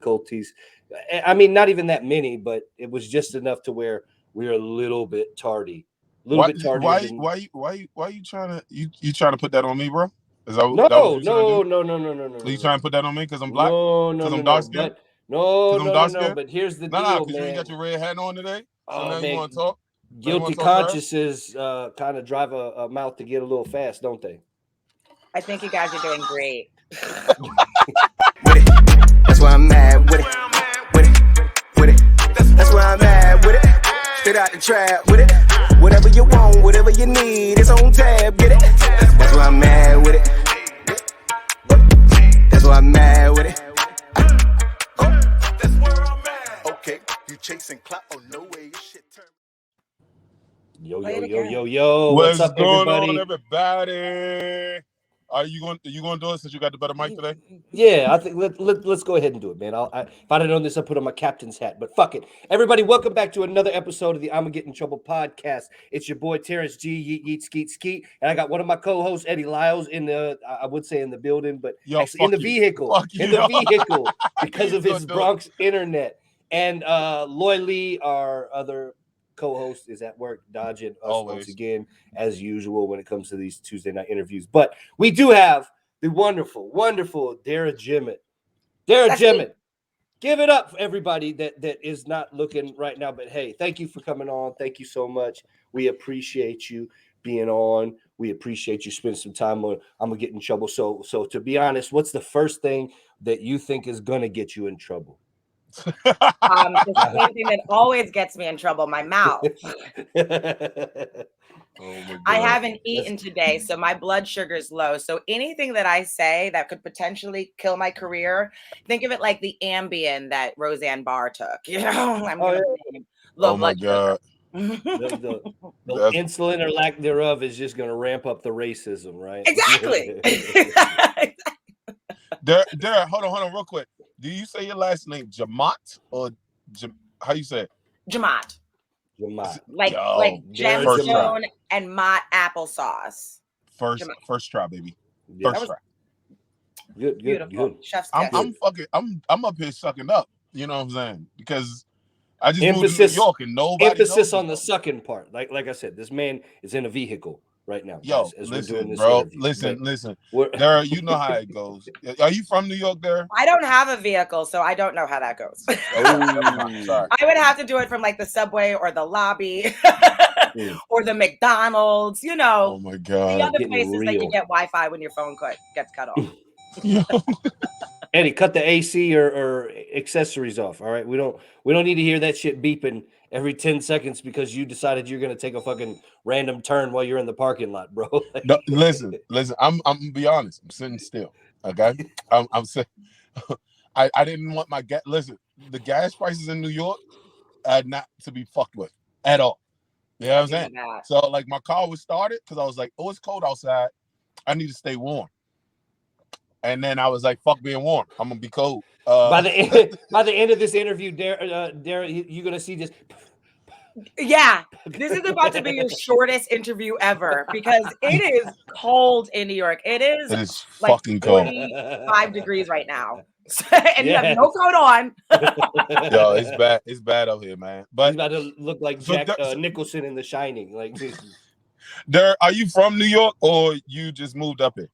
difficulties. I mean, not even that many, but it was just enough to where we're a little bit tardy. A little bit tardier than... Why you trying to put that on me, bro? Is that No. Are you trying to put that on me because I'm black? No. Because I'm dark skinned? No. But here's the deal, because you ain't got your red hat on today. So Oh now you man, want to talk? guilty consciences kind of drive a mouth to get a little fast, don't they? I think you guys are doing great. With it. That's why I'm mad with it. With it. That's why I'm mad with it. Straight out the trap with it. Whatever you want, whatever you need, it's on tab. Get it. That's why I'm mad with it. That's why I'm mad with it. That's where I'm at. Okay, you chasing clout? Oh no way, shit turn. Yo. What's up, going everybody? on, everybody? Are you going to do it since you got the better mic today? Yeah, I think let's go ahead and do it, man. If I'd have known this, I'd put on my captain's hat. But fuck it, everybody, welcome back to another episode of the I'ma Get in Trouble podcast. It's your boy Terrance G, yeet skeet, and I got one of my co-hosts Eddie Liles in the building, but actually in the vehicle, because of his Bronx internet. And Loy Lee, our other co-host, is at work dodging us once again, as usual when it comes to these Tuesday night interviews. But we do have the wonderful Dara Jemmott. Jemmott, give it up for everybody that is not looking right now. But hey, thank you for coming on. Thank you so much. We appreciate you being on. We appreciate you spending some time on I'm gonna get in trouble. So to be honest, what's the first thing that you think is gonna get you in trouble? The same thing that always gets me in trouble, my mouth. I haven't eaten today, so my blood sugar is low. So anything that I say that could potentially kill my career, think of it like the Ambien that Roseanne Barr took. You know, I'm gonna low blood sugar. The insulin or lack thereof is just going to ramp up the racism, right? Exactly. Dara, hold on, real quick. Do you say your last name Jemmott or how you say it? Jemmott. Like gemstone and mott applesauce. First try, baby. Yeah. First try. Good. Chef's I'm up here sucking up. You know what I'm saying? Because I just moved to New York and nobody emphasis knows on the sucking part. Like I said, this man is in a vehicle right now. Yo, as listen, we're doing this bro. interview. Listen. Dara, you know how it goes. Are you from New York, Dara? I don't have a vehicle, so I don't know how that goes. Sorry. I would have to do it from like the subway or the lobby or the McDonald's, you know. Oh my God. The other places that you get Wi-Fi when your phone gets cut off. Eddie, cut the AC or accessories off. All right. We don't need to hear that shit beeping every 10 seconds because you decided you're gonna take a fucking random turn while you're in the parking lot, bro. No, listen. I'm gonna be honest. I'm sitting still. Okay. I'm saying I didn't want my gas. Listen, the gas prices in New York are not to be fucked with at all. You know what I'm saying? So like my car was started because I was like, oh, it's cold outside. I need to stay warm. And then I was like, fuck being warm. I'm gonna be cold. By the end of this interview, Dara, you're gonna see this. Yeah, this is about to be your shortest interview ever because it is cold in New York. It is like fucking cold. 45 degrees right now. And you have no coat on. Yo, it's bad. It's bad out here, man. But he's about to look like Jack Nicholson in The Shining. Like, Dara, are you from New York or you just moved up here?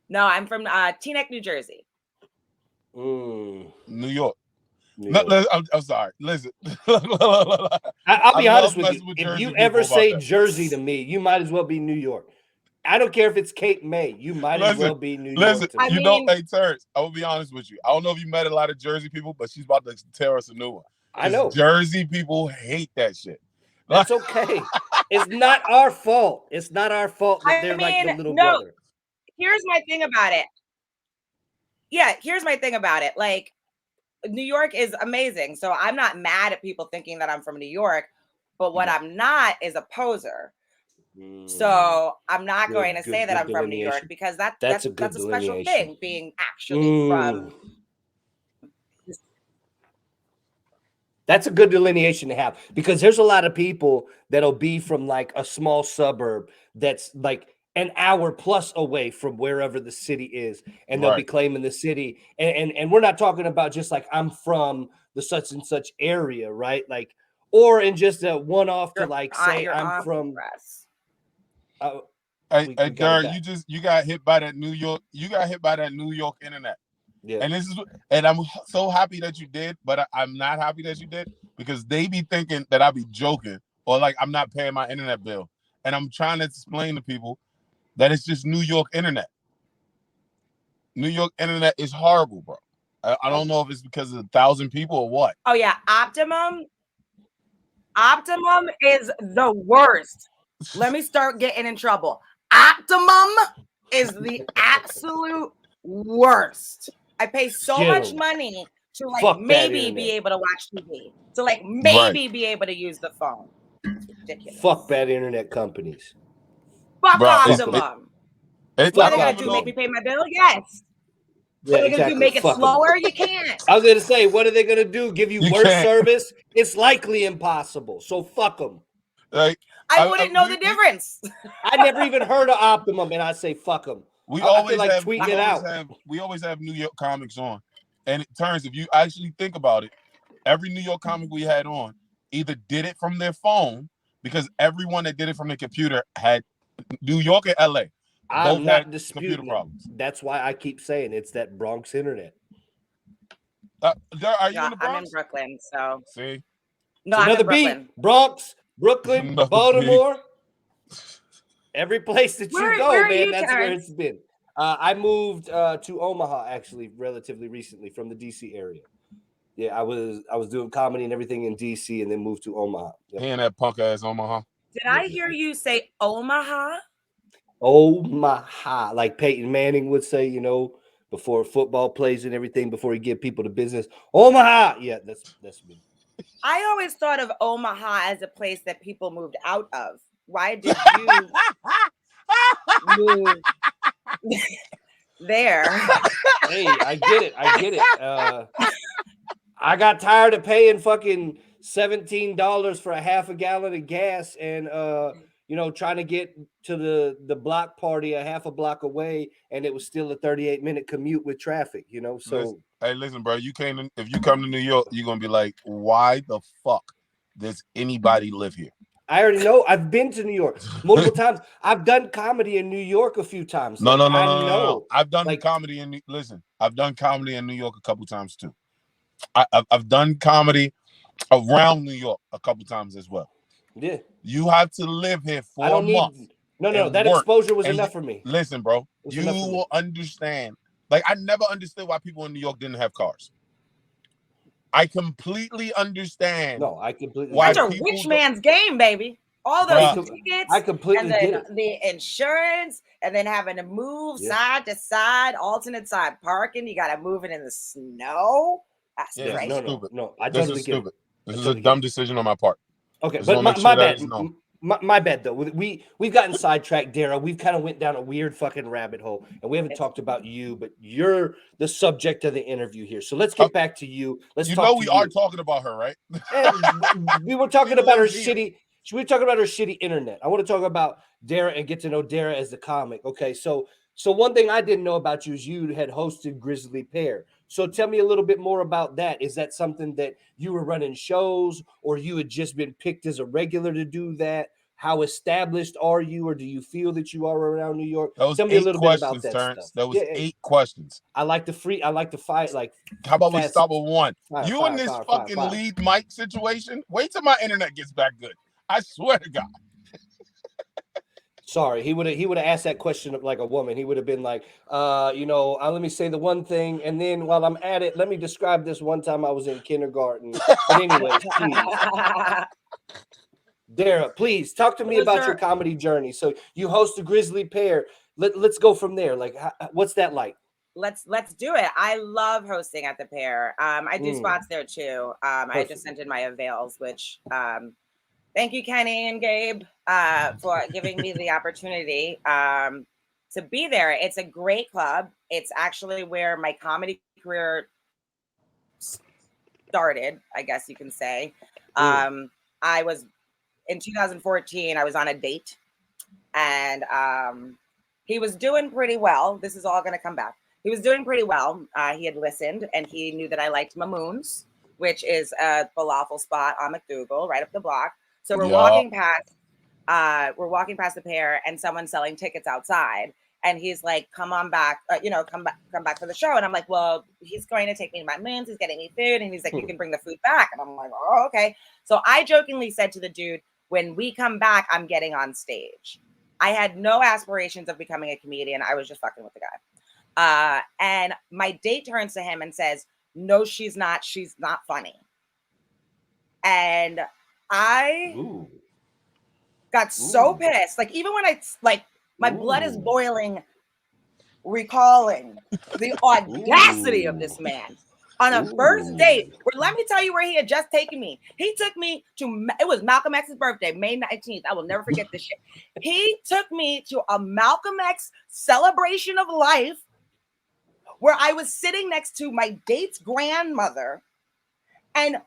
No, I'm from Teaneck, New Jersey. New York. I'm sorry. Listen. I'll be honest with you. If you ever say Jersey to me, you might as well be New York. I don't care if it's Cape May. You might as well be New York. Listen, hey, Terrance, I will be honest with you. I don't know if you met a lot of Jersey people, but she's about to tell us a new one. I know. Jersey people hate that shit. That's okay. It's not our fault. It's not our fault that they're like the little brother. Here's my thing about it. Yeah, here's my thing about it. Like, New York is amazing. So I'm not mad at people thinking that I'm from New York, but what I'm not is a poser. So I'm not going to say that I'm from New York because that's a special thing, being actually from. That's a good delineation to have because there's a lot of people that'll be from like a small suburb that's like an hour plus away from wherever the city is, and they'll be Right. claiming the city. And we're not talking about just like I'm from the such and such area, right? Like, or in just a one-off to like say You're I'm on from. press. Hey, We got it Dara, back. you got hit by that New York. You got hit by that New York internet. Yeah. And I'm so happy that you did, but I'm not happy that you did because they be thinking that I be joking or like I'm not paying my internet bill. And I'm trying to explain to people that it's just New York internet. New York internet is horrible, bro. I don't know if it's because of 1,000 people or what. Oh yeah, Optimum is the worst. Let me start getting in trouble. Optimum is the absolute worst. I pay so much money to like Fuck bad maybe be internet. able to watch TV, to like maybe be able to use the phone. It's ridiculous. Fuck bad internet companies. Fuck Bro, Optimum. What are they gonna do? Make me pay my bill? Yes. Yeah, What are they gonna do? Make it Fuck 'em. slower? You can't. I was gonna say, what are they gonna do? Give you worse can't. service? It's likely impossible. So fuck them. Like I wouldn't know the difference. I never even heard of Optimum, and I say fuck them. We I always feel like have tweeting it out. we always have New York comics on, and it turns if you actually think about it, every New York comic we had on either did it from their phone because everyone that did it from their computer had New York and LA. I'm both not had disputing computer it. problems. That's why I keep saying it's that Bronx internet. Are you in the Bronx? I'm in Brooklyn, so See, no, So I'm another in Brooklyn. beat. Bronx, Brooklyn, Another Baltimore. Every place that you Where go, are man, you, that's where Terrance? it's been. I moved to Omaha actually relatively recently from the DC area. Yeah, I was doing comedy and everything in DC, and then moved to Omaha. Yep. Hearing that punk ass Omaha. Did I hear you say Omaha? Omaha, like Peyton Manning would say, you know, before football plays and everything, before he give people the business. Omaha, yeah, that's me. I always thought of Omaha as a place that people moved out of. Why did you move there? Hey, I get it. I got tired of paying fucking $17 for a half a gallon of gas and trying to get to the block party a half a block away, and it was still a 38-minute commute with traffic, you know. So listen, bro, if you come to New York, you're gonna be like, why the fuck does anybody live here? I already know. I've been to New York multiple times. I've done comedy in New York a few times. No. I've done comedy in I've done comedy in New York a couple times too. I've done comedy around New York a couple times as well. Yeah. You have to live here for I don't a month. No, that exposure was enough for me. Listen, bro, you will understand. Like, I never understood why people in New York didn't have cars. I completely understand. No, I completely. That's a rich man's game, baby. All those tickets, I completely and then get it. The insurance, and then having to move side to side, alternate side parking. You got to move it in the snow. That's crazy. Stupid. No, I totally get it. This is a dumb decision on my part. Okay, but my bad. My bad though. We've gotten sidetracked, Dara. We've kind of went down a weird fucking rabbit hole, and we haven't talked about you, but you're the subject of the interview here. So let's get back to you. Let's talk. We are talking about her, right? We were talking about her shitty. We were talking about her shitty internet. I want to talk about Dara and get to know Dara as the comic. Okay, so one thing I didn't know about you is you had hosted Grizzly Pear. So tell me a little bit more about that. Is that something that you were running shows, or you had just been picked as a regular to do that? How established are you, or do you feel that you are around New York? Tell me a little bit about that stuff. That was 8 questions. I like to fight. Like, how about we start with one? You in this fucking lead mic situation? Wait till my internet gets back good. I swear to God. Sorry, he would have asked that question of like a woman. He would have been like, let me say the one thing, and then while I'm at it, let me describe this one time I was in kindergarten. But anyways, please, Dara, please talk to me about your comedy journey. So you host a Grizzly Pear. Let's go from there. Like, what's that like? Let's do it. I love hosting at the Pear. I do spots there too. I just sent in my avails, which thank you, Kenny and Gabe, for giving me the opportunity to be there. It's a great club. It's actually where my comedy career started, I guess you can say. I was in 2014. I was on a date, and he was doing pretty well. This is all going to come back. He was doing pretty well. He had listened, and he knew that I liked Mamoon's, which is a falafel spot on McDougal, right up the block. So we're walking past the pair, and someone's selling tickets outside. And he's like, come on back, come back for the show. And I'm like, well, he's going to take me to my moons. He's getting me food. And he's like, you can bring the food back. And I'm like, oh, okay. So I jokingly said to the dude, when we come back, I'm getting on stage. I had no aspirations of becoming a comedian. I was just fucking with the guy. And my date turns to him and says, no, she's not. She's not funny. And I got so pissed. Like, even when my blood is boiling, recalling the audacity of this man on a first date. Where, let me tell you where he had just taken me. He took me to, it was Malcolm X's birthday, May 19th. I will never forget this shit. He took me to a Malcolm X celebration of life where I was sitting next to my date's grandmother and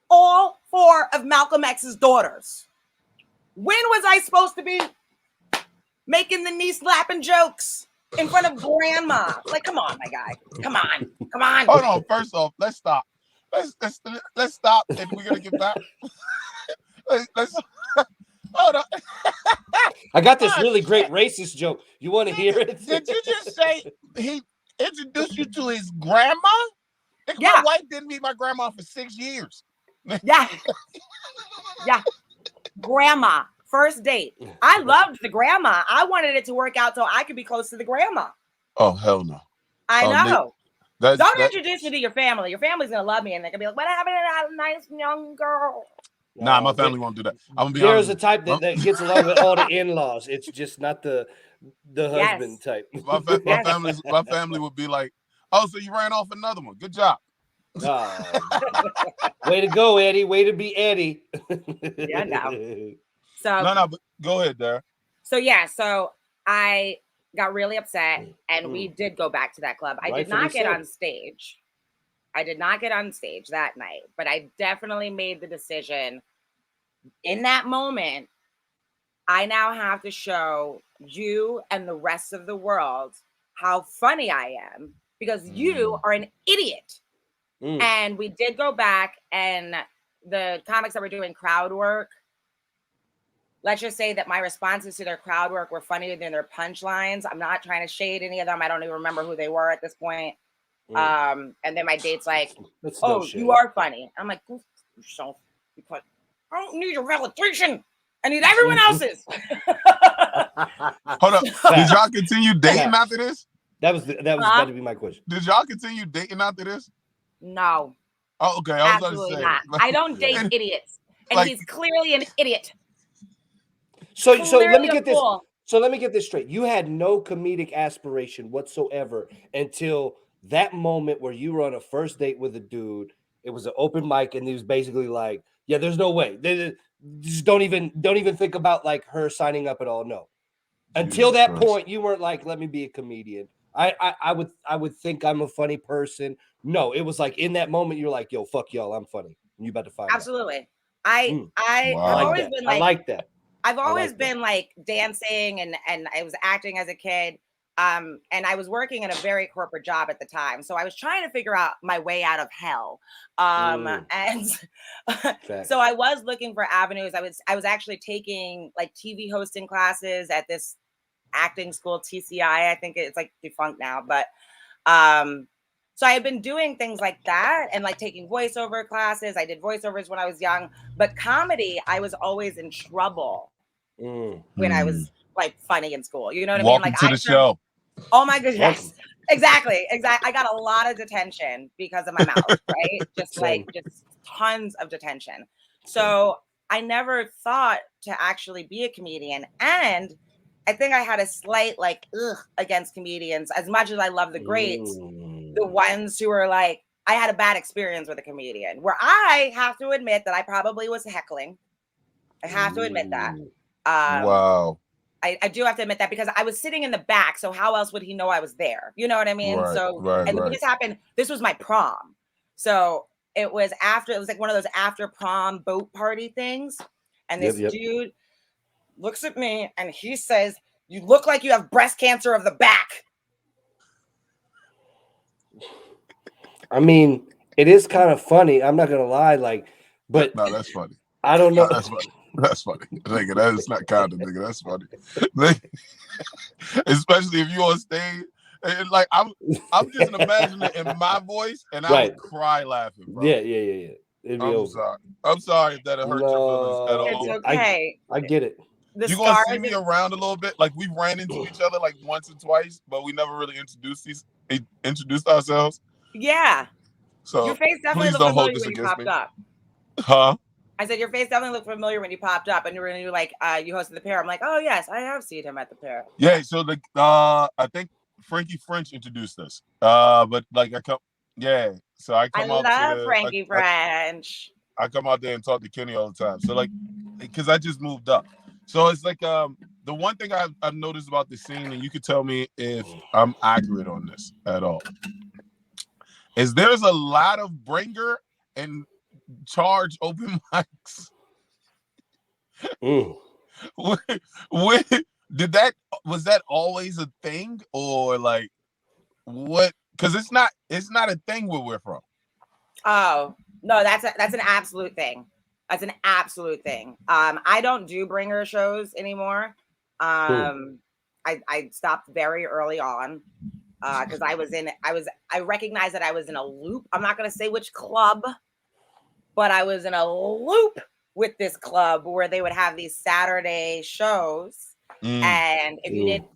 all 4 of Malcolm X's daughters. When was I supposed to be making the knee slapping jokes in front of grandma? Like, come on, my guy. Come on. Hold on. First off, let's stop. Let's stop, and we're gonna get back. let's hold on. I got this really great racist joke. You want to hear it? Did you just say he introduced you to his grandma? Yeah. My wife didn't meet my grandma for 6 years. Yeah. Grandma. First date. I loved the grandma. I wanted it to work out so I could be close to the grandma. Oh, hell no. I know. Don't introduce me to your family. Your family's going to love me, and they're going to be like, what happened to that nice young girl? Nah, my family won't do that. I'm gonna be There's honest. a type that gets along with all the in-laws. It's just not the husband type. My family would be like, oh, so you ran off another one. Good job. Way to go, Eddie. Way to be Eddie. Yeah, no. So but go ahead, Dara. So I got really upset, and we did go back to that club. I did not get on stage. That night, but I definitely made the decision in that moment. I now have to show you and the rest of the world how funny I am, because you are an idiot. And we did go back, and the comics that were doing crowd work, let's just say that my responses to their crowd work were funnier than their punchlines. I'm not trying to shade any of them. I don't even remember who they were at this point. And then my date's like, you are funny. I'm like, go f yourself, because I don't need your validation. I need everyone else's. Hold up. Did y'all continue dating after this? That was about to be my question. Did y'all continue dating after this? No. Oh, okay. Absolutely not. I don't date idiots. And he's clearly an idiot. So let me get this. So let me get this straight. You had no comedic aspiration whatsoever until that moment where you were on a first date with a dude. It was an open mic, and he was basically like, "Yeah, there's no way. They just don't even think about like her signing up at all." No. Until that point, you weren't like, "Let me be a comedian." I would think I'm a funny person. No, it was like in that moment you're like, "Yo, fuck y'all, I'm funny." And you about to find Absolutely. out. I've always been like, I like that. I've always been like dancing, and I was acting as a kid. And I was working in a very corporate job at the time. So I was trying to figure out my way out of hell. And so I was looking for avenues. I was actually taking like TV hosting classes at this acting school, TCI. I think it's like defunct now, but so I had been doing things like that, and like taking voiceover classes. I did voiceovers when I was young, but comedy, I was always in trouble when I was like funny in school. You know what I mean? Like to the show. Oh my goodness. Yes. Exactly. I got a lot of detention because of my mouth, right? Just tons of detention. So I never thought to actually be a comedian. And I think I had a slight against comedians. As much as I love the greats, the ones who are like, I had a bad experience with a comedian, where I have to admit that I probably was heckling. I have to admit that. Wow. I do have to admit that, because I was sitting in the back. So how else would he know I was there? You know what I mean? This happened. This was my prom. So it was like one of those after prom boat party things. And this dude looks at me and he says, You look like you have breast cancer of the back. I mean, it is kind of funny. I'm not gonna lie, like, but no, that's funny. I don't know. No, that's funny. That's funny, nigga. That is not kind of nigga. That's funny, especially if you on stage. And like I'm just imagining it in my voice, and I would cry laughing, bro. Yeah. Sorry. I'm sorry if that hurt your feelings at all. It's okay. I get it. You gonna see me around a little bit. Like we ran into each other like once or twice, but we never really introduced ourselves. Yeah. So your face definitely looked familiar when you popped up. Huh? I said your face definitely looked familiar when you popped up, and you were like, you hosted the pair. I'm like, oh yes, I have seen him at the pair. Yeah. So I think Frankie French introduced us. But like So I come out. I love Frankie French. I come out there and talk to Kenny all the time. So like, because I just moved up. So it's like the one thing I've noticed about the scene, and you could tell me if I'm accurate on this at all, is there's a lot of bringer and charge open mics. Was that always a thing, or like what? Because it's not a thing where we're from. Oh no, that's an absolute thing. That's an absolute thing. I don't do bringer shows anymore. I stopped very early on because I recognized that I was in a loop. I'm not gonna say which club, but I was in a loop with this club where they would have these Saturday shows, and if you didn't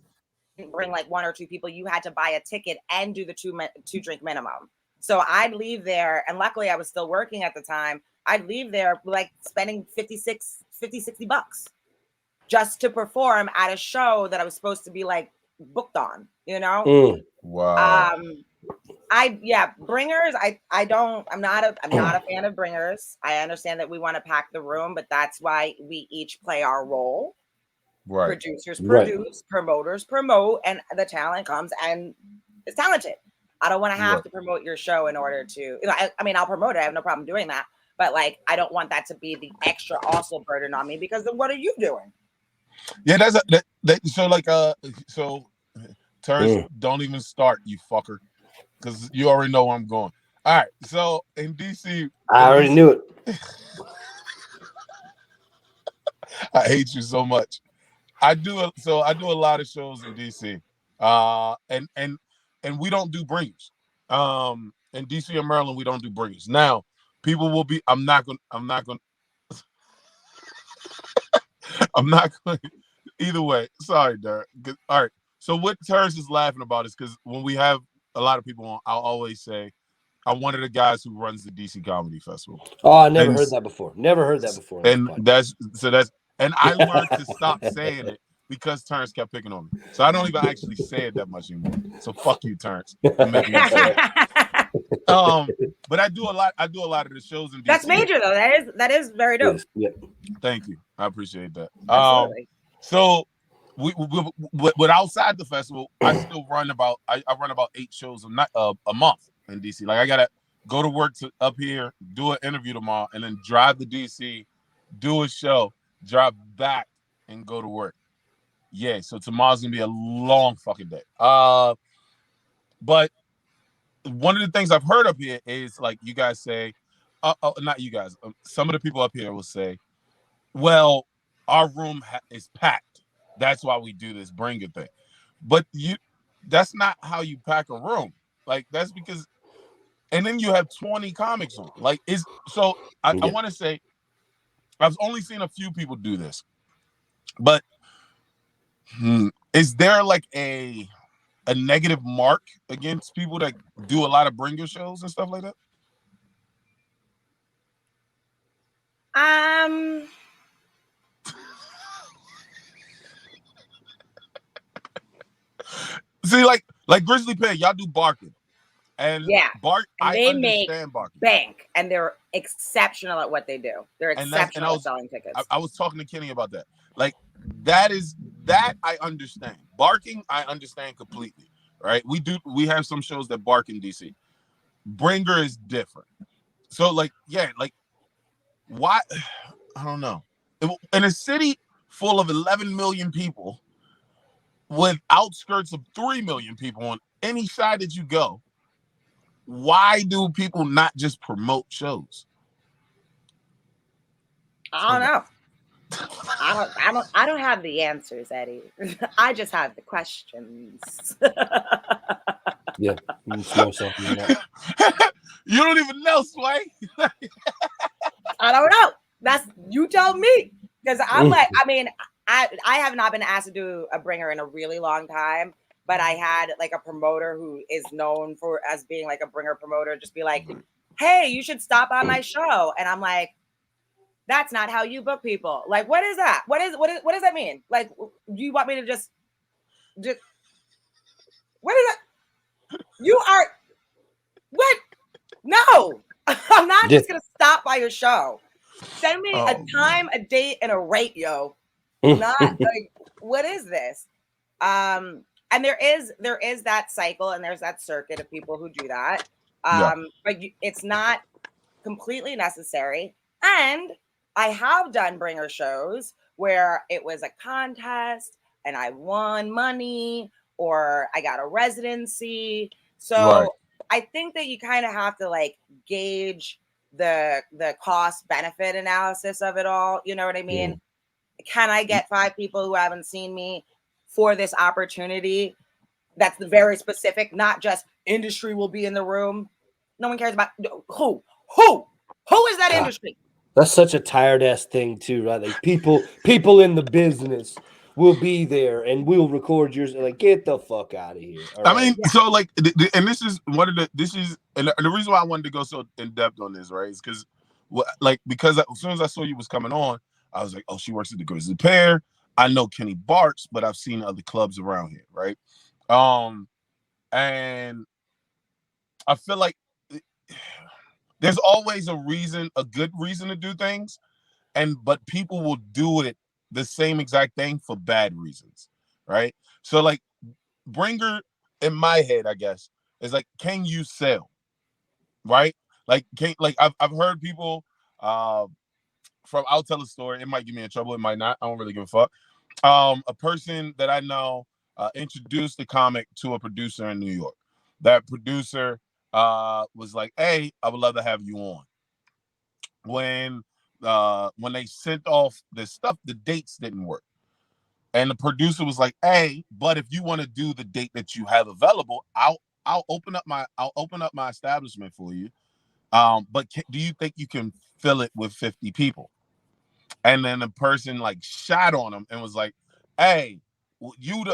bring like one or two people, you had to buy a ticket and do the two drink minimum. So I'd leave there, and luckily I was still working at the time. I'd leave there like spending $50-$60 just to perform at a show that I was supposed to be like booked on, you know? Wow. Bringers. I'm not a fan of bringers. I understand that we want to pack the room, but that's why we each play our role. Right. Producers produce, promoters promote, and the talent comes and is talented. I don't want to have to promote your show in order to, I mean, I'll promote it. I have no problem doing that. But like, I don't want that to be the extra also burden on me, because then what are you doing? Yeah, so Terrance, don't even start, you fucker, because you already know where I'm going. All right, so in DC, I already knew it. I hate you so much. I do a lot of shows in DC, and we don't do bringers. In DC and Maryland, we don't do bringers. Now, people will be. I'm not going. Either way, sorry, Dara. All right. So what Terrance is laughing about is because when we have a lot of people on, I'll always say, I'm one of the guys who runs the DC Comedy Festival. Oh, I never heard that before. And I learned to stop saying it because Terrance kept picking on me. So I don't even actually say it that much anymore. So fuck you, Terrance. But I do a lot of the shows in DC. That's major though. That is very dope. Yes. Yeah. Thank you. I appreciate that. Absolutely. So but outside the festival, I still run about 8 shows a month in DC. Like I gotta go to work up here, do an interview tomorrow, and then drive to DC, do a show, drive back, and go to work. Yeah, so tomorrow's gonna be a long fucking day. But one of the things I've heard up here is like you guys say, not you guys, some of the people up here will say, well, our room is packed. That's why we do this bringer thing. But that's not how you pack a room. Like that's because, and then you have 20 comics on. Like I want to say, I've only seen a few people do this, but is there like a negative mark against people that do a lot of bringer shows and stuff like that? See, like Grizzly Pig, y'all do barking. And I understand barking. Bank, and they're exceptional at what they do. They're exceptional at selling tickets. I was talking to Kenny about that. Like that I understand. Barking, I understand completely. Right? We have some shows that bark in DC. Bringer is different. So why? I don't know. In a city full of 11 million people, with outskirts of 3 million people on any side that you go, why do people not just promote shows? I don't know. I don't have the answers, Eddie. I just have the questions. Yeah, it's more so than that. You don't even know, Sway. I don't know. That's you tell me. Because I'm like, I mean, I have not been asked to do a bringer in a really long time, but I had like a promoter who is known for as being like a bringer promoter just be like, hey, you should stop on my show. And I'm like, that's not how you book people. Like, what is that? What does that mean? Like, you want me to just what is that? You are what? No, I'm not just gonna stop by your show. Send me a time, a date, and a rate, yo. Not like what is this? And there is that cycle and there's that circuit of people who do that. But it's not completely necessary. And I have done bringer shows where it was a contest and I won money or I got a residency. So I think that you kind of have to like gauge the cost benefit analysis of it all. You know what I mean? Can I get 5 people who haven't seen me for this opportunity? That's very specific, not just industry will be in the room. No one cares about who is that industry? That's such a tired ass thing too, right? Like people in the business will be there and we'll record yours. Like, get the fuck out of here. I mean, so like, and this is one of the and the reason why I wanted to go so in depth on this, right, is because because as soon as I saw you was coming on, I was like, oh, she works at the Grizzly Pear. I know Kenny Bart's, but I've seen other clubs around here, right? And I feel like there's always a good reason to do things, but people will do it the same exact thing for bad reasons, right? So like bringer in my head, I guess, is like, can you sell, right? Like, I've heard people from, I'll tell a story. It might get me in trouble. It might not. I don't really give a fuck. A person that I know introduced the comic to a producer in New York. That producer was like, hey, I would love to have you on. When they sent off this stuff, the dates didn't work. And the producer was like, hey, but if you want to do the date that you have available, I'll open up my establishment for you. But do you think you can fill it with 50 people? And then the person like shot on him and was like, hey, you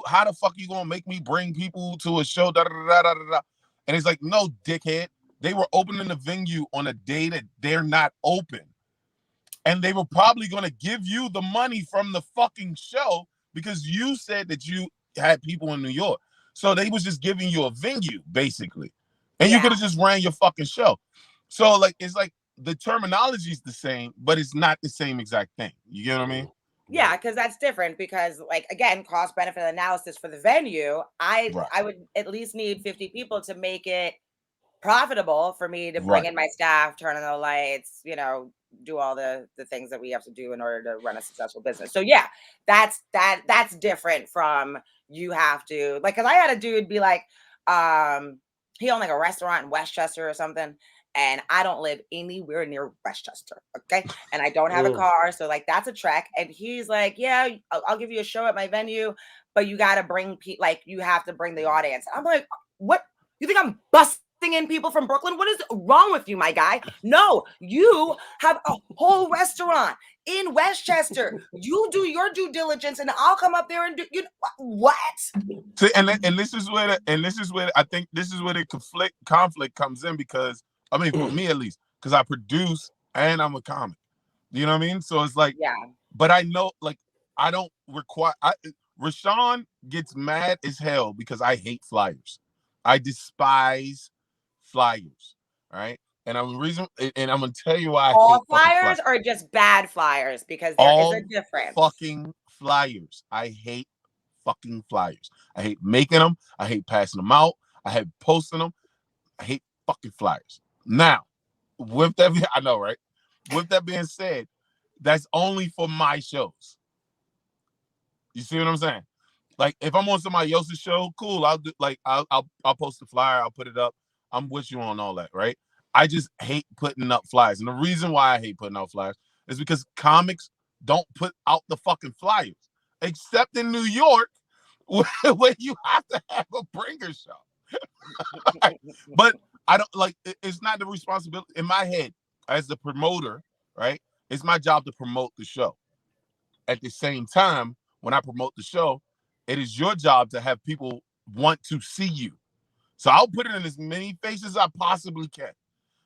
how the fuck you gonna make me bring people to a show? Da, da, da, da, da, da. And he's like, no, dickhead. They were opening the venue on a day that they're not open. And they were probably going to give you the money from the fucking show because you said that you had people in New York. So they was just giving you a venue, basically. And you could have just ran your fucking show. So, like, it's like the terminology is the same, but it's not the same exact thing. You get what I mean? Yeah, because that's different because, like, again, cost benefit analysis for the venue, I would at least need 50 people to make it profitable for me to bring in my staff, turn on the lights, do all the things that we have to do in order to run a successful business. So yeah, that's different from you have to like, because I had a dude be like, he owned like a restaurant in Westchester or something, and I don't live anywhere near Westchester, okay? And I don't have a car, so like that's a trek. And he's like, yeah, I'll give you a show at my venue, but you got to bring you have to bring the audience. I'm like, what? You think I'm busting in people from Brooklyn? What is wrong with you, my guy? No, you have a whole restaurant in Westchester. You do your due diligence, and I'll come up there and do what? See, and this is where I think this is where the conflict comes in, because I mean, for me at least, because I produce and I'm a comic. You know what I mean? So it's like, but I know, like, I don't require. Rashawn gets mad as hell because I hate flyers. I despise flyers, right? And I'm gonna tell you why. All flyers or just bad flyers, because there is a difference. Fucking flyers. I hate fucking flyers. I hate making them. I hate passing them out. I hate posting them. I hate fucking flyers. Now, with that, I know, right? With that being said, that's only for my shows. You see what I'm saying? Like if I'm on somebody else's show, cool. I'll do like I'll post a flyer, I'll put it up. I'm with you on all that, right? I just hate putting up flyers. And the reason why I hate putting out flyers is because comics don't put out the fucking flyers. Except in New York, where you have to have a bringer show. But I don't like it's not the responsibility in my head as the promoter, right? It's my job to promote the show. At the same time, when I promote the show, it is your job to have people want to see you. So I'll put it in as many faces as I possibly can.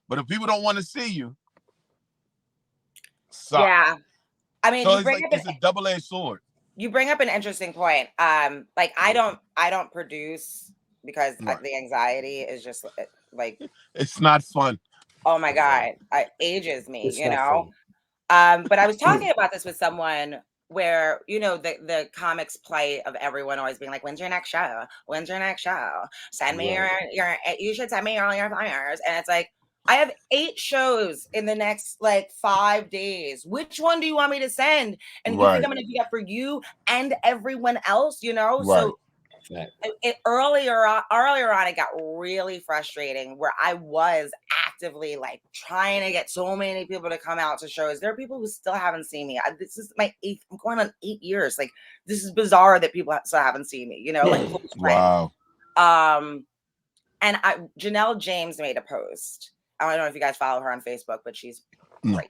But if people don't want to see you, suck. Yeah. I mean, So it's a double-edged sword. You bring up an interesting point. Like I don't produce because the anxiety is just like it's not fun. Oh my God, it ages me, It's you not know. But I was talking about this with someone where, you know, the comics plight of everyone always being like, when's your next show? When's your next show? Send me you should send me all your flyers. And it's like, I have 8 shows in the next like 5 days. Which one do you want me to send? And you think I'm going to do that for you and everyone else, you know? Right. So earlier on, it got really frustrating where I was actively like trying to get so many people to come out to shows. There are people who still haven't seen me. This is my 8th. I'm going on 8 years. Like this is bizarre that people still haven't seen me. You know, like close friends. Wow. And Janelle James made a post. I don't know if you guys follow her on Facebook, but she's great.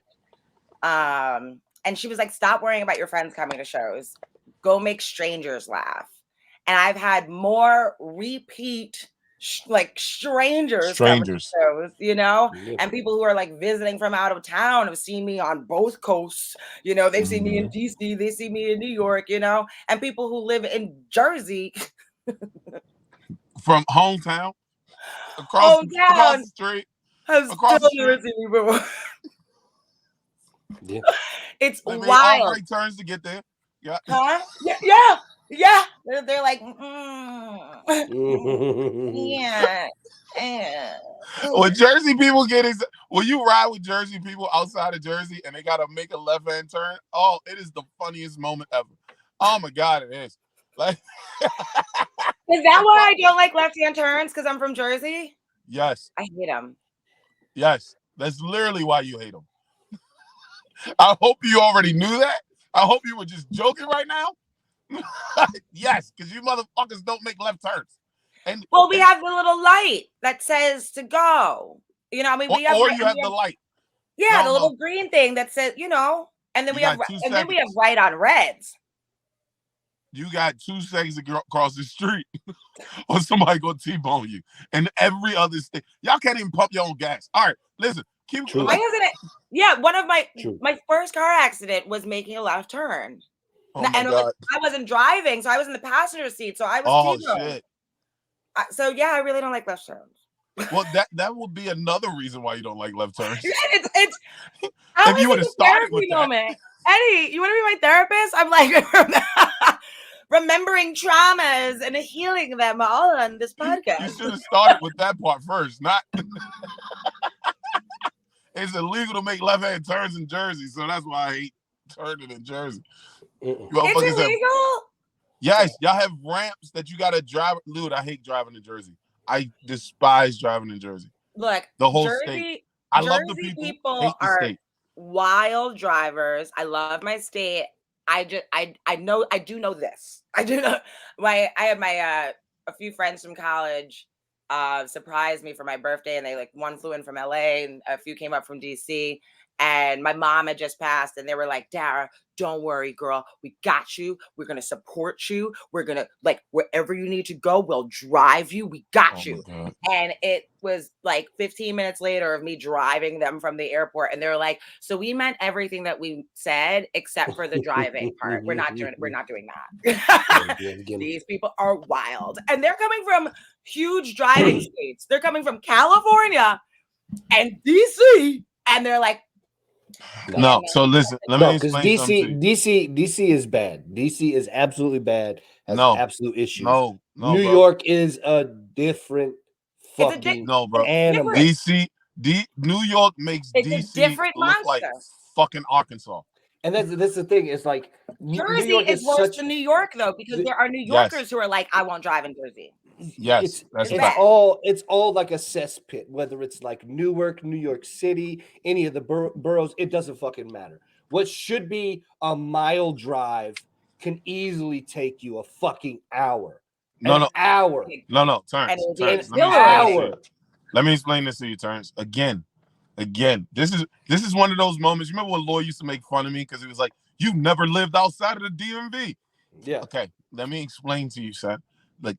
And she was like, "Stop worrying about your friends coming to shows. Go make strangers laugh." And I've had more repeat strangers come to shows, you know, and people who are like visiting from out of town have seen me on both coasts. You know, they've seen me in DC, they see me in New York, you know, and people who live in Jersey from hometown across the street. Across the street. Yeah. It's they wild. Made all right turns to get there. Yeah. Huh? Yeah. They're like, yeah. When Jersey people when you ride with Jersey people outside of Jersey and they gotta make a left-hand turn, oh, it is the funniest moment ever. Oh my God, it is. Like, is that why I don't like left-hand turns? Because I'm from Jersey? Yes. I hate them. Yes, that's literally why you hate them. I hope you already knew that. I hope you were just joking right now. Yes, because you motherfuckers don't make left turns. Well, we have the little light that says to go. You know, I mean, we have the light. Yeah, the little green thing that says, you know, and then we have right on reds. You got 2 seconds to cross the street, or somebody gonna T-bone you. And every other state, y'all can't even pump your own gas. All right, listen, keep. Why isn't it? Yeah, one of my first car accident was making a left turn. Oh my God. I wasn't driving, so I was in the passenger seat, so I was T-boned. Shit. So yeah, I really don't like left turns. Well, that would be another reason why you don't like left turns. It's if you would have started with that. Eddie, you want to be my therapist? I'm like remembering traumas and healing them all on this podcast. You should have started with that part first, not. It's illegal to make left-hand turns in Jersey, so that's why I hate turning in Jersey. It's illegal? Yes, y'all have ramps that you gotta drive. Dude, I hate driving in Jersey. I despise driving in Jersey. Look, the whole state. I love the people. People are wild drivers. I love my state. I do know this. I do know. I had a few friends from college surprised me for my birthday, and they one flew in from LA and a few came up from DC. And my mom had just passed, and they were like, "Dara, don't worry, girl. We got you. We're going to support you. We're going to, wherever you need to go, we'll drive you. We got you." And it was 15 minutes later of me driving them from the airport. And they were like, "So we meant everything that we said, except for the driving part. We're not doing that." These people are wild. And they're coming from huge driving states. They're coming from California and DC. And they're like, no, so listen, let me explain DC is bad. DC is absolutely bad. Has absolute issues. No, New York is a different fucking animal. New York makes DC look like fucking Arkansas. And that's the thing. It's like New Jersey York is is worse such. than New York, though, because there are New Yes. Yorkers who are like, I won't drive in Jersey. Yes, that's it's a bad. fact. It's all like a cesspit. Whether it's like Newark, New York City, any of the boroughs, it doesn't fucking matter. What should be a mile drive can easily take you a fucking hour. No, An no, hour. no, And it Terrance. will be An Terrance, let me exhilarating. explain this to hour. you. Let me explain this to you, Terrance. Again, this is one of those moments. You remember when Lloyd used to make fun of me because he was like, "You never lived outside of the DMV." Yeah. Okay, let me explain to you, son. Like,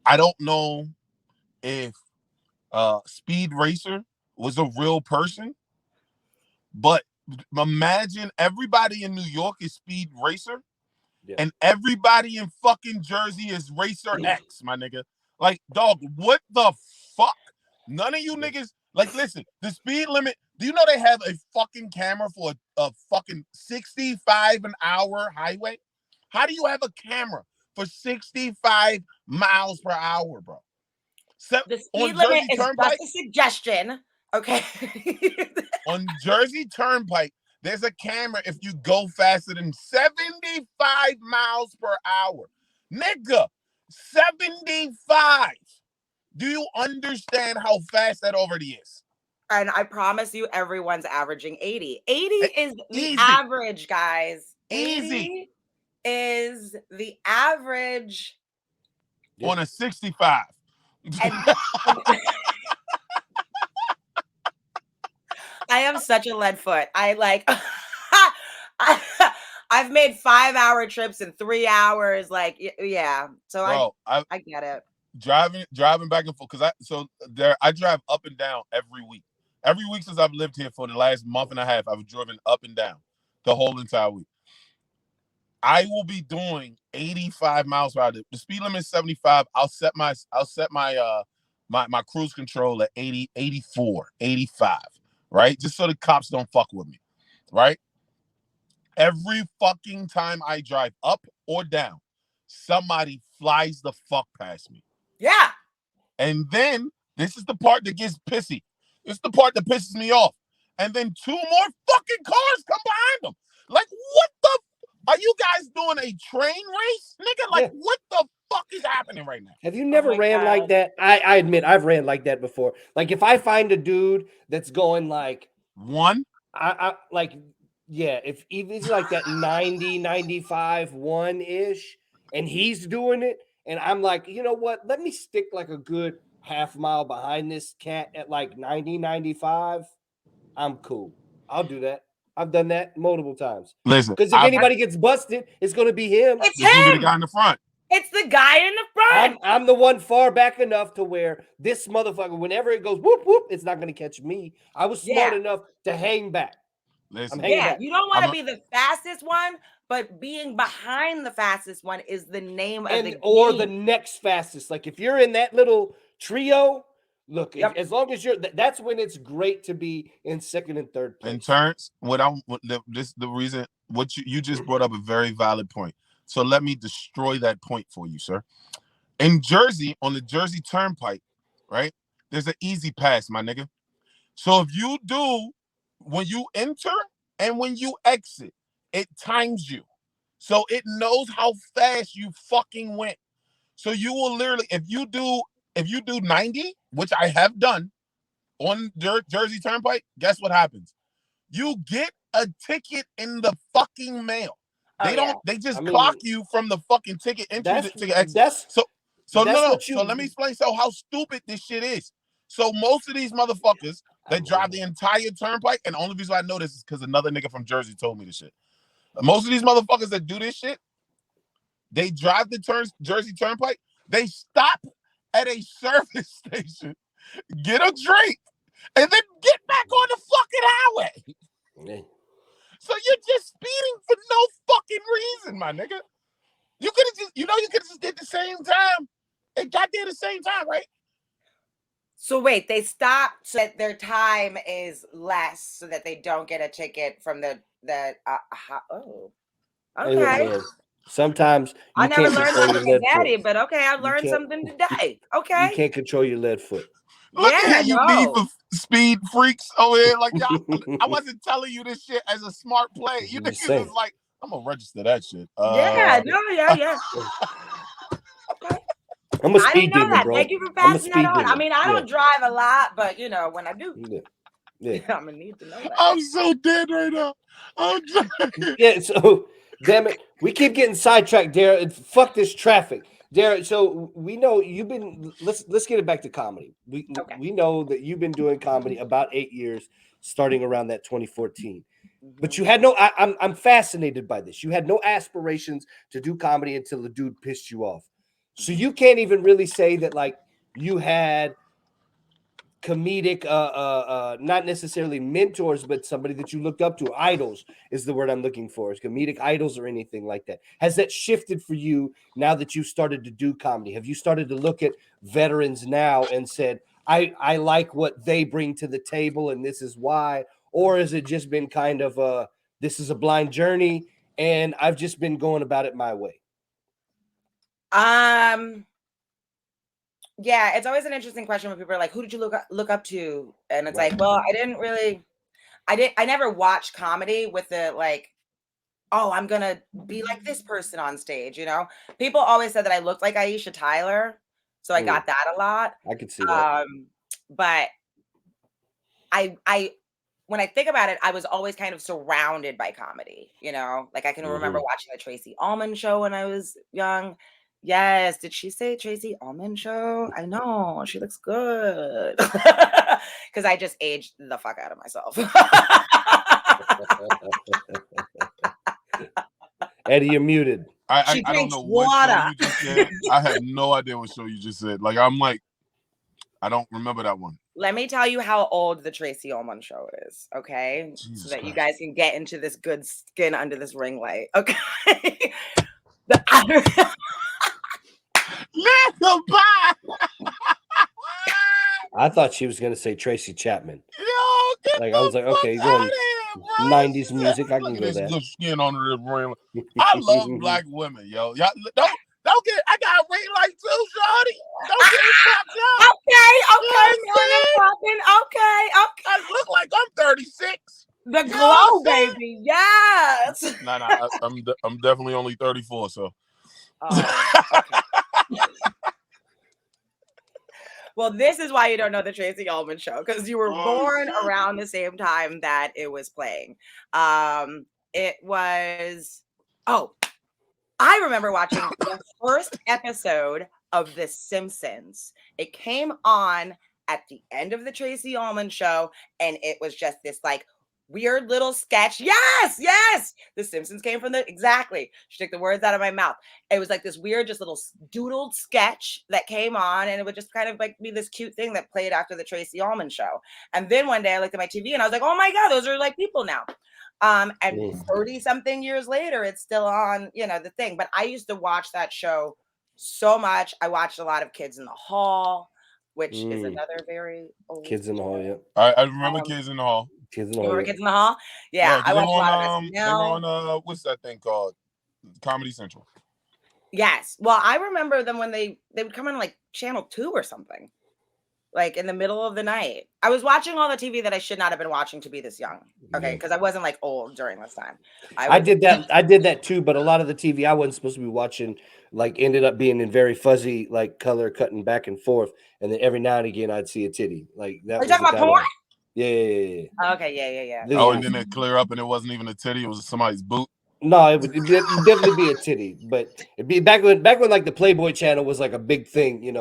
I don't know if Speed Racer was a real person, but imagine everybody in New York is Speed Racer, Yeah. and everybody in fucking Jersey is Racer X, my nigga. Like, dog, what the fuck? None of you niggas, like, listen, the speed limit, do you know they have a fucking camera for a fucking 65 an hour highway? How do you have a camera for 65 miles per hour, bro? So, The on speed limit Jersey is Turnpike, just a suggestion. Okay. on Jersey Turnpike, there's a camera if you go faster than 75 miles per hour. Nigga, 75. Do you understand how fast that already is? And I promise you, everyone's averaging 80. 80 is the Easy. average, guys. Easy. 80 is the average. Yeah. On a 65. And I am such a lead foot. I like I've made 5-hour trips in 3 hours. Like, yeah. So Bro, I get it. driving back and forth because I drive up and down every week. Every week since I've lived here for the last month and a half, I've driven up and down the whole entire week. I will be doing 85 miles per hour. The speed limit is 75. I'll set my my cruise control at 80, 84, 85, right? Just so the cops don't fuck with me, right? Every fucking time I drive up or down, somebody flies the fuck past me. Yeah. And then this is the part that gets pissy. This is the part that pisses me off. And then 2 more fucking cars come behind them. Like, what the? Are you guys doing a train race, nigga? Like, what the fuck is happening right now? Have you never my ran like God. that? I admit I've ran like that before. Like if I find a dude that's going like One, I like, yeah, if he's like that 90, 95, 1-ish, and he's doing it, and I'm like, you know what? Let me stick like a good half mile behind this cat at like 90, 95. I'm cool. I'll do that. I've done that multiple times. listen, Because if anybody gets busted, it's gonna be him. It's it's gonna be the him. guy in the front. It's the guy in the front. I'm the one far back enough to where this motherfucker, whenever it goes whoop whoop, it's not gonna catch me. I was smart Yeah. enough to hang back. Listen, I'm hanging Yeah, back. you don't want I'm to be the fastest one, but being behind the fastest one is the name of the Or the game. next fastest. Like if you're in that little trio, look, Yep. as long as you're, that's when it's great to be in second and third place. and Terrance, the reason what you just brought up a very valid point. So let me destroy that point for you, sir. In Jersey, on the Jersey Turnpike, right? There's an easy pass, my nigga. So if you do, when you enter and when you exit, it times you. So it knows how fast you fucking went. So you will literally, if you do 90, which I have done on Jersey Turnpike, guess what happens? You get a ticket in the fucking mail. They just clock you from the fucking ticket entry to ticket exit. So let me explain how stupid this shit is. So most of these motherfuckers that drive the entire turnpike, and the only reason I know this is because another nigga from Jersey told me this shit. Most of these motherfuckers that do this shit, they drive the Jersey Turnpike, they stop at a service station, get a drink, and then get back on the fucking highway. So you're just speeding for no fucking reason, my nigga. You could have just did the same time. It got there the same time, right? So wait, they stop so that their time is less, so that they don't get a ticket from the. Okay. Sometimes I never learned that from my daddy, foot. but okay, I learned something today. Okay. You can't control your lead foot. Look Yeah, at you, Need no. for Speed freaks over here. Like y'all, I wasn't telling you this shit as a smart play. You I'm just niggas saying. is like, I'm gonna register that shit. Yeah, no, yeah. Okay. I'm a I didn't speed know demon, that. bro. Thank you for I'm a passing that speed on. I demon. mean, I don't drive a lot, but you know, when I do, Yeah. I'm gonna need to know that. I'm so dead right now. I'm dead. Yeah, so damn it, we keep getting sidetracked, Dara. Fuck this traffic, Dara. So we know you've been. Let's get it back to comedy. Okay. We know that you've been doing comedy about 8 years, starting around that 2014. But Mhm. you had no. I'm fascinated by this. You had no aspirations to do comedy until the dude pissed you off. So you can't even really say that like you had comedic not necessarily mentors, but somebody that you looked up to. Idols is the word I'm looking for, is comedic idols or anything like that. Has that shifted for you now that you've started to do comedy? Have you started to look at veterans now and said, I like what they bring to the table and this is why? Or has it just been kind of this is a blind journey and I've just been going about it my way? Yeah, it's always an interesting question when people are like, "Who did you look up to?" And it's Right. like, well, I never watched comedy with the like, oh, I'm gonna be like this person on stage. You know, people always said that I looked like Aisha Tyler, so I got that a lot. I could see that. But I when I think about it, I was always kind of surrounded by comedy, you know? Like I can remember watching the Tracy Ullman show when I was young. Yes, did she say Tracy Ullman show? I know, she looks good. Cuz I just aged the fuck out of myself. Eddie, you're muted. She I don't drinks know what show water. you just said. I have no idea what show you just said. Like I'm like, I don't remember that one. Let me tell you how old the Tracy Ullman show is, okay? Jesus So that you Christ. guys can get into this good skin under this ring light, okay? Nigga, bye. I thought she was going to say Tracy Chapman. Yo, get Like the I was like, fuck okay, out going of here, bro. 90s music, I Look can at go this that. good skin under this ring. I love black women, yo. Y'all don't get. I got a ring light too, shorty. Don't get it fucked up. Okay, Million popping. Okay. I look like I'm 36. The You know glow, what I'm saying? baby. Yes. Nah, I'm definitely only 34, so. Oh, okay. Well, this is why you don't know the Tracy Ullman show, because you were born around the same time that it was playing. It was I remember watching the first episode of The Simpsons. It came on at the end of the Tracy Ullman show, and it was just this like weird little sketch. Yes. The Simpsons came from exactly. She took the words out of my mouth. It was like this weird, just little doodled sketch that came on, and it would just kind of like be this cute thing that played after the Tracy Ullman show. And then one day I looked at my TV and I was like, oh my God, those are like people now. And 30 something years later, it's still on, the thing. But I used to watch that show so much. I watched a lot of Kids in the Hall, which is another very old Kids in the Hall, yeah. I remember Kids in the Hall. Kids in the You Hall. remember Yeah. Kids in the Hall? Yeah, I watched a lot of They were on what's that thing called? Comedy Central. Yes. Well, I remember them when they would come on like Channel 2 or something. Like in the middle of the night. I was watching all the TV that I should not have been watching to be this young. Okay, because I wasn't like old during this time. I did that too, but a lot of the TV I wasn't supposed to be watching like ended up being in very fuzzy like color cutting back and forth, and then every now and again I'd see a titty. Like that. Are you talking about porn? Yeah. Okay, yeah. Oh, and then it clear up and it wasn't even a titty, it was somebody's boot. No, it'd definitely be a titty, but it'd be back when like the Playboy channel was like a big thing, and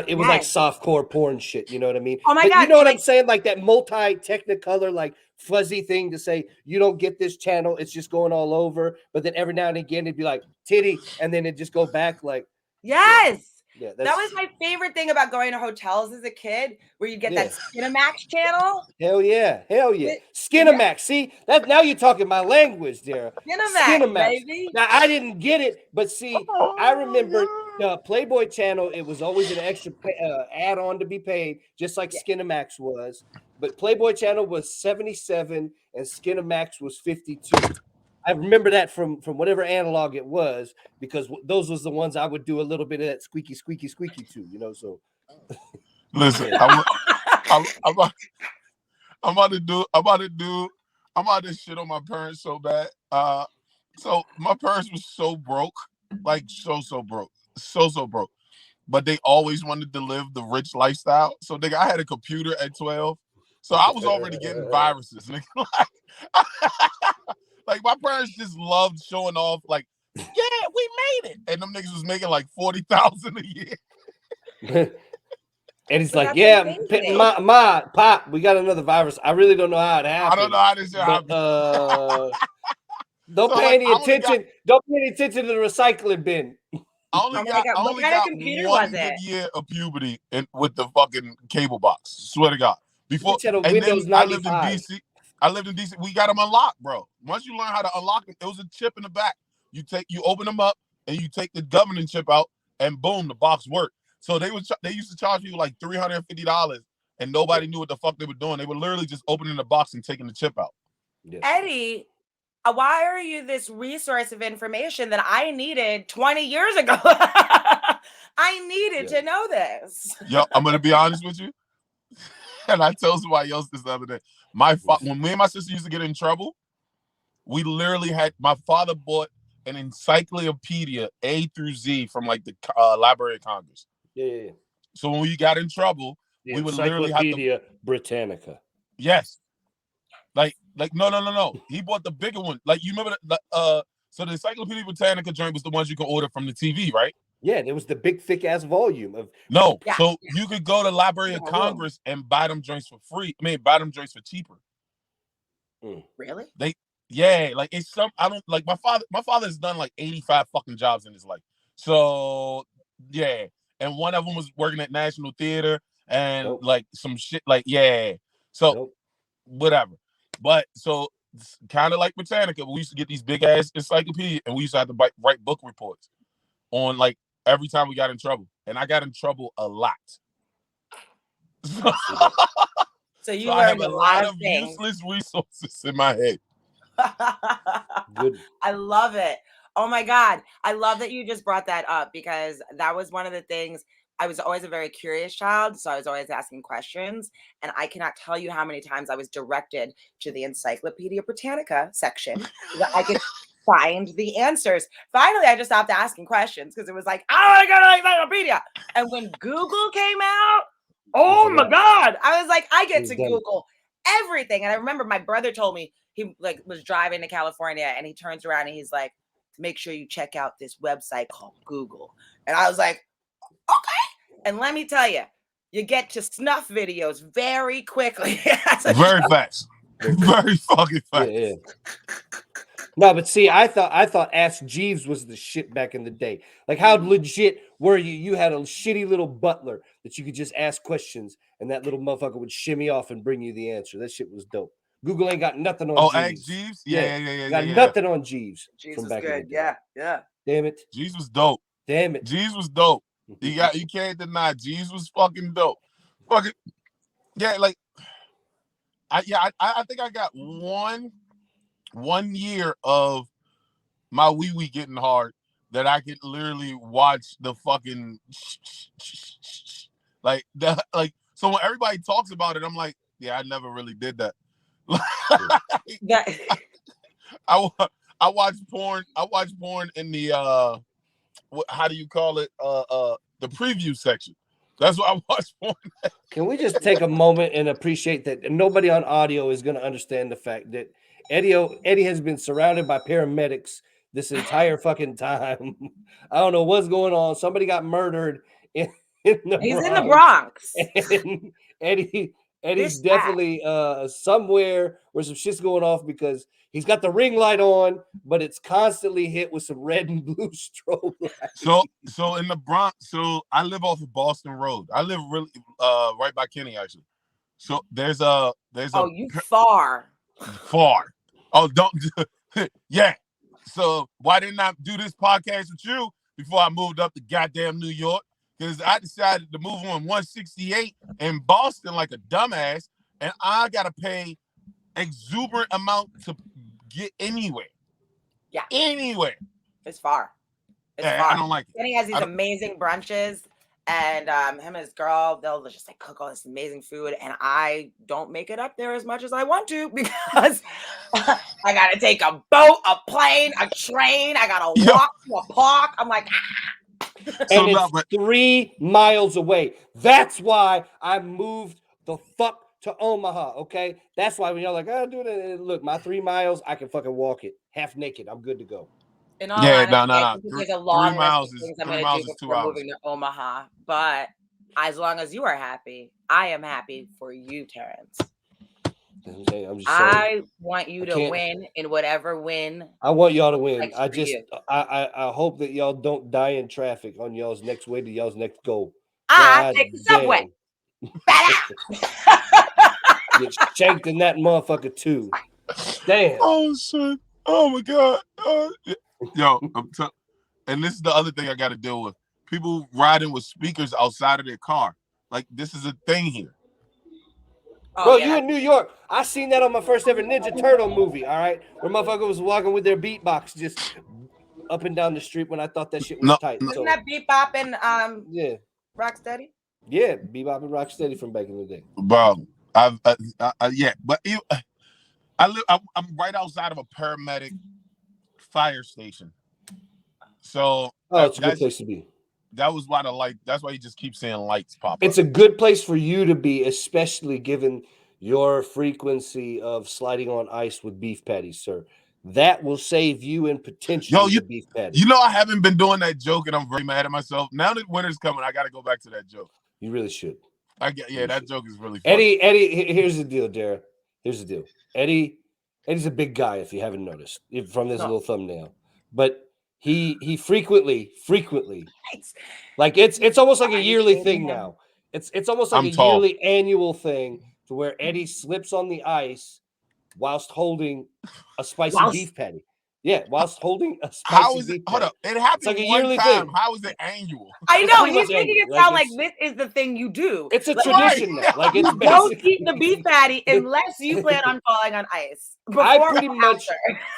it was like softcore porn shit, you know what I mean? Oh my God, God, you know what I'm saying? Like that multi-technicolor, like fuzzy thing to say you don't get this channel, it's just going all over. But then every now and again it'd be like titty, and then it just go back like yes. Yeah, that was my favorite thing about going to hotels as a kid, where you get that Skinamax channel. Hell yeah. Skinamax. See, that now you're talking my language there. Skinamax, baby. Now I didn't get it, but see, I remember the Playboy channel. It was always an extra add-on to be paid, just like Skinamax was. But Playboy channel was 77 and Skinamax was 52. I remember that from whatever analog it was, because those was the ones I would do a little bit of that squeaky to, so. Listen, I'm about to shit on my parents so bad. So my parents was so broke, like so broke, so broke. But they always wanted to live the rich lifestyle. So nigga, I had a computer at 12, so I was already getting viruses. Nigga. Like my parents just loved showing off. Like, yeah, we made it, and them niggas was making like 40,000 a year. And he's But like, that's yeah, amazing. Pop, we got another virus. I really don't know how it happened. I don't know how this shit happened. Don't So, pay like, any attention. Don't pay any attention to the recycling bin. I only got what kind of computer was one it? good year of puberty with the fucking cable box. Swear to God. Before Bitch had a and Windows then I lived in 95. DC. We got them unlocked, bro. Once you learn how to unlock them, it was a chip in the back. You open them up and you take the governing chip out, and boom, the box worked. So they used to charge people like $350, and nobody knew what the fuck they were doing. They were literally just opening the box and taking the chip out. Yes. Eddie, why are you this resource of information that I needed 20 years ago? I needed to know this. Yo, I'm gonna be honest with you, and I told somebody else this the other day. When me and my sister used to get in trouble, we literally had my father bought an encyclopedia A through Z from like the Library of Congress. Yeah. So when we got in trouble, we would literally have to. Encyclopedia Britannica. Yes. Like no. He bought the bigger one. Like you remember so the Encyclopedia Britannica joint was the ones you could order from the TV, right? Yeah, there was the big thick ass volume of. No, yeah. So you could go to Library of Congress and buy them joints for free. I mean, buy them joints for cheaper. Really? Like it's some. I don't like my father. My father has done like 85 fucking jobs in his life. So yeah, and one of them was working at National Theater and like some shit. Like yeah, so whatever. But so kind of like Britannica, we used to get these big ass encyclopedia, and we used to have to write book reports on like every time we got in trouble, and I got in trouble a lot. So you learned a lot of things. Useless resources in my head. Good. I love it. Oh my God. I love that you just brought that up, because that was one of the things. I was always a very curious child, so I was always asking questions, and I cannot tell you how many times I was directed to the Encyclopedia Britannica section so that I could find the answers. Finally, I just stopped asking questions because it was like, I want to go to the Encyclopedia. And when Google came out, oh my God, I was like, I get to Google everything. And I remember my brother told me, he like was driving to California, and he turns around and he's like, make sure you check out this website called Google. And I was like, okay. And let me tell you, you get to snuff videos very quickly. Very fast. Very fucking fast. Yeah. No, but see, I thought Ask Jeeves was the shit back in the day. Like, how legit were you? You had a shitty little butler that you could just ask questions, and that little motherfucker would shimmy off and bring you the answer. That shit was dope. Google ain't got nothing on Jeeves. Ask Jeeves? Yeah. Got nothing on Jeeves. Jeeves was good. Yeah. Damn it. Jeeves was dope. Damn it. Jeeves was dope. You can't deny Jeeves was fucking dope. Fucking yeah, like I think I got one year of my wee getting hard that I could literally watch the fucking like that. Like, so when everybody talks about it, I'm like, yeah, I never really did that. I watch porn. I watch porn in the how do you call it? The preview section. That's what I watch porn. Can we just take a moment and appreciate that nobody on audio is going to understand the fact that Eddie has been surrounded by paramedics this entire fucking time. I don't know what's going on. Somebody got murdered in the Bronx. And Eddie's definitely somewhere where some shit's going off, because he's got the ring light on, but it's constantly hit with some red and blue strobe lights. So in the Bronx, so I live off of Boston Road. I live really right by Kenny, actually. So there's a you far. Oh, don't yeah. So why didn't I do this podcast with you before I moved up to goddamn New York? Because I decided to move on 168 in Boston like a dumbass, and I gotta pay exuberant amount to get anywhere. Yeah, anywhere. It's far. It's far. I don't like it. Kenny has these amazing brunches, And him and his girl, they'll just like cook all this amazing food, and I don't make it up there as much as I want to because I gotta take a boat, a plane, a train. I gotta walk to a park. I'm like, and it's 3 miles away. That's why I moved the fuck to Omaha. Okay, that's why when y'all like, oh, dude, look, my 3 miles, I can fucking walk it half naked. I'm good to go. in all honesty, no. there's a long 3 miles list of is things I'm 3 gonna miles do is 2 before hours. moving to Omaha. But as long as you are happy, I am happy for you, Terrance. I'm just saying. I want you to win in whatever win. I want y'all to win. I just, I hope that y'all don't die in traffic on y'all's next way to y'all's next goal. I take the subway. Get shanked in that motherfucker too. Damn. Oh shit. Oh my god. Yo, and this is the other thing I got to deal with. People riding with speakers outside of their car. Like this is a thing here. Oh, bro, yeah, you in New York. I seen that on my first ever Ninja Turtle movie, all right? Where motherfucker was walking with their beatbox just up and down the street when I thought that shit was tight. Isn't that Bebop and yeah, Rocksteady? Yeah, Bebop and Rocksteady from back in the day. Bro, yeah, but I'm right outside of a paramedic fire station. So it's a good place to be. That was why that's why you just keep seeing lights pop up. It's a good place for you to be, especially given your frequency of sliding on ice with beef patties, sir. That will save you in potentially the beef patty. You know, I haven't been doing that joke, and I'm very mad at myself. Now that winter's coming, I got to go back to that joke. You really should. That joke is really funny. Eddie, here's the deal, Dara. Here's the deal. Eddie's a big guy, if you haven't noticed, from this little thumbnail. But he frequently, like it's almost like a yearly thing now. It's almost like yearly annual thing to where Eddie slips on the ice whilst holding a spicy beef patty. Yeah, whilst holding a spicy beef patty. Hold up. It happened like a yearly time. Thing. How is it annual? I know. He's making it sound like this is the thing you do. It's a tradition now. Like it's don't eat the beef patty unless you plan on falling on ice. I pretty much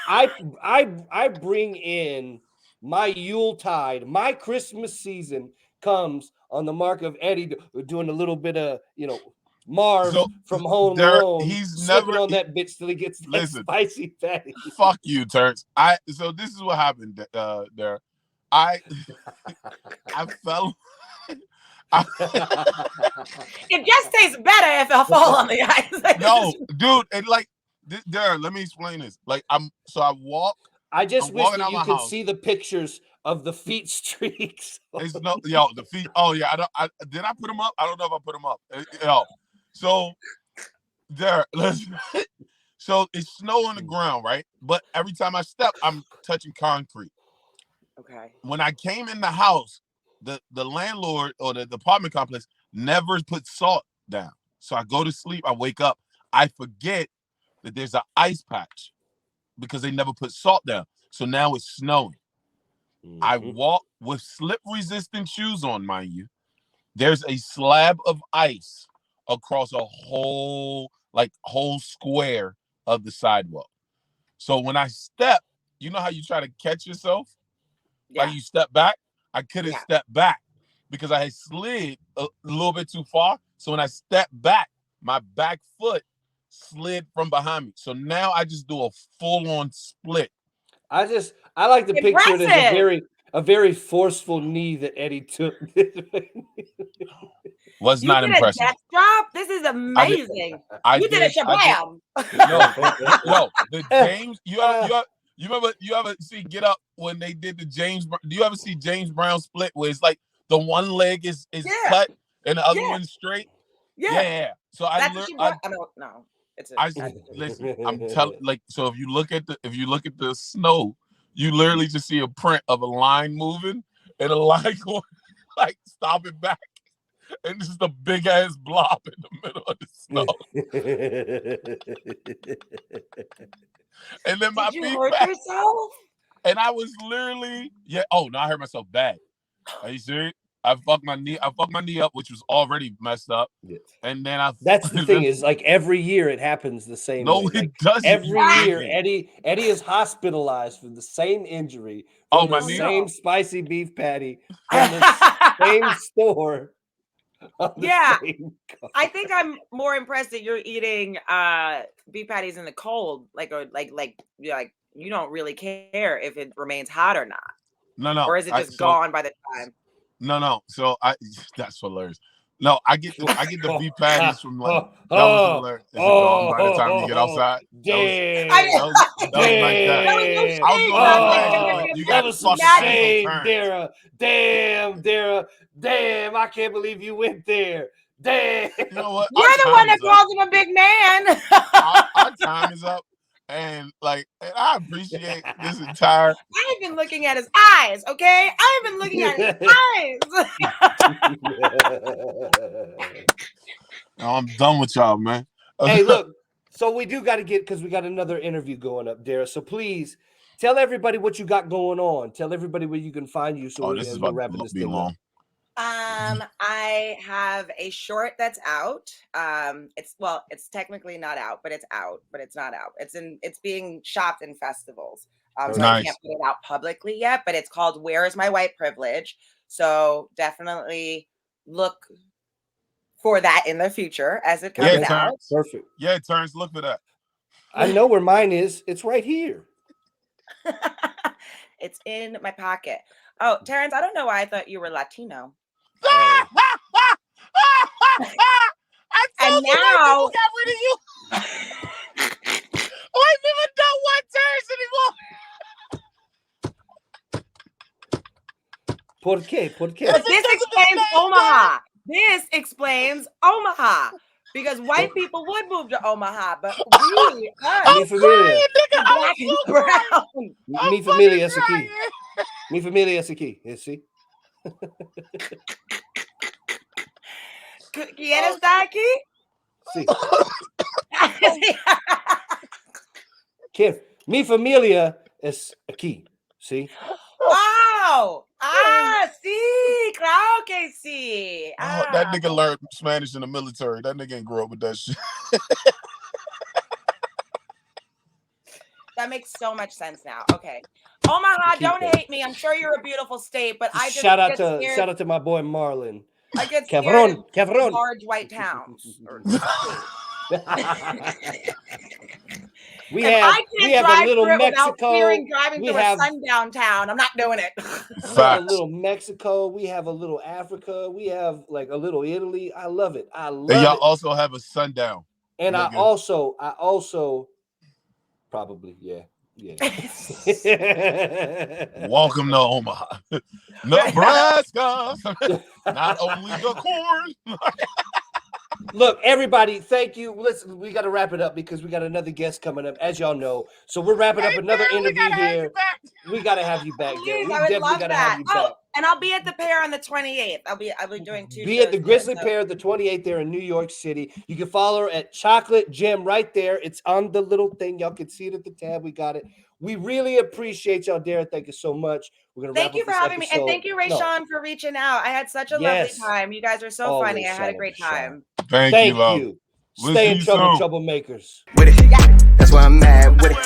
I bring in my Yuletide, my Christmas season comes on the mark of Eddie doing a little bit of, Marv from Home Alone. He's never on that bitch till he gets that spicy patty. Fuck you, Terrance. So this is what happened there. I fell. It just tastes better if I fall on the ice. No, dude, and like there, let me explain this. Like I walk. I just wish that you could see the pictures of the feet streaks. The feet. Oh yeah, did I put them up? I don't know if I put them up. So there, so it's snow on the ground, right? But every time I step, I'm touching concrete. Okay. When I came in the house, the landlord or the apartment complex never put salt down. So I go to sleep, I wake up, I forget that there's an ice patch because they never put salt down. So now it's snowing. Mm-hmm. I walk with slip-resistant shoes on, mind you. There's a slab of ice across a whole square of the sidewalk. So when I step, you know how you try to catch yourself? Yeah. Like you step back? I couldn't step back because I had slid a little bit too far. So when I stepped back, my back foot slid from behind me. So now I just do a full-on split. I like to picture it as a very forceful knee that Eddie took. Was not impressive. Death drop? This is amazing. You did a shabam. No, the James. You ever see Get Up when they did the James? Do you ever see James Brown split where it's like the one leg is cut and the other one's straight? Yeah. So I don't know. Listen. I'm telling so if you look at the snow, you literally just see a print of a line moving and a line going like stopping back. And this is a big ass blob in the middle of the snow. And then Did you hurt yourself? And I was literally, Oh no, I hurt myself bad. Are you serious? I fucked my knee up, which was already messed up. Yeah. And then That's the thing is like every year it happens the same no, way. it Like, doesn't. every year Eddie is hospitalized for the same injury from the same spicy beef patty from the same store. Yeah, I think I'm more impressed that you're eating beef patties in the cold, like you don't really care if it remains hot or not. No, or is it just gone by the time? No. So that's hilarious. No, I get the beef patties from like that was hilarious. Is it gone by the time you get outside? Damn. That was like that. That was some shade, Dara. Damn, I can't believe you went there. Damn. You know what? You're the one that calls him a big man. Our time is up. And I appreciate this entire. I've been looking at his eyes, okay? I've been looking at his eyes. No, I'm done with y'all, man. Hey, look. So we do got to get, because we got another interview going up, Dara. So please tell everybody what you got going on. Tell everybody where you can find you. So this is about wrapping to this be thing long. up. I have a short that's out. It's technically not out, but it's out, but it's not out. It's being shopped in festivals. So I can't put it out publicly yet, but it's called Where Is My White Privilege? So definitely look for that in the future as it comes out. Perfect. Yeah, Terrance, look for that. I know where mine is. It's right here. It's in my pocket. Oh, Terrance, I don't know why I thought you were Latino. I told you white people got rid of you. White people don't want Terrance anymore. ¿Por qué? This explains Omaha. This explains Omaha. Because white people would move to Omaha, but we Mi familia. black and brown. Mi familia es aquí. Mi familia es aquí. ¿Sí? ¿Quién está aquí? Sí. ¿Quién? Mi familia es aquí. ¿Sí? Oh! Sí, claro que sí. That nigga learned Spanish in the military. That nigga ain't grow up with that shit. That makes so much sense now. Okay. Omaha, don't hate me. I'm sure you're a beautiful state, but I just shout out to my boy Marlon. I get scared of large white towns. we have a little Mexico. Driving through a sundown town. I'm not doing it. We have a little Mexico. We have a little Africa. We have like a little Italy. I love it. And y'all also have a sundown. And I also probably, yeah. Welcome to Omaha, Nebraska. Not only the corn. Look, everybody, thank you. Listen, we got to wrap it up because we got another guest coming up, as y'all know. So we're wrapping up another interview here. We got to have you back, Dara. We definitely got to have you back. And I'll be at the Pair on the 28th. I'll be doing 2 shows. Be at the Grizzly Pair the 28th there in New York City. You can follow her at Chocolate Gem right there. It's on the little thing. Y'all can see it at the tab. We got it. We really appreciate y'all, Dara. Thank you so much. We're gonna thank you for having me, and thank you, Rayshawn, for reaching out. I had such a lovely time. You guys are so funny. I had a great time. Thank you. Stay in trouble, troublemakers. With it. That's why I'm mad with it.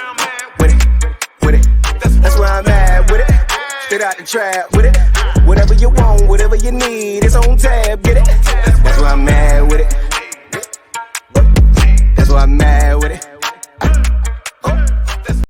With it. That's why I'm mad with it. Straight out the trap with it. Whatever you want, whatever you need, it's on tap.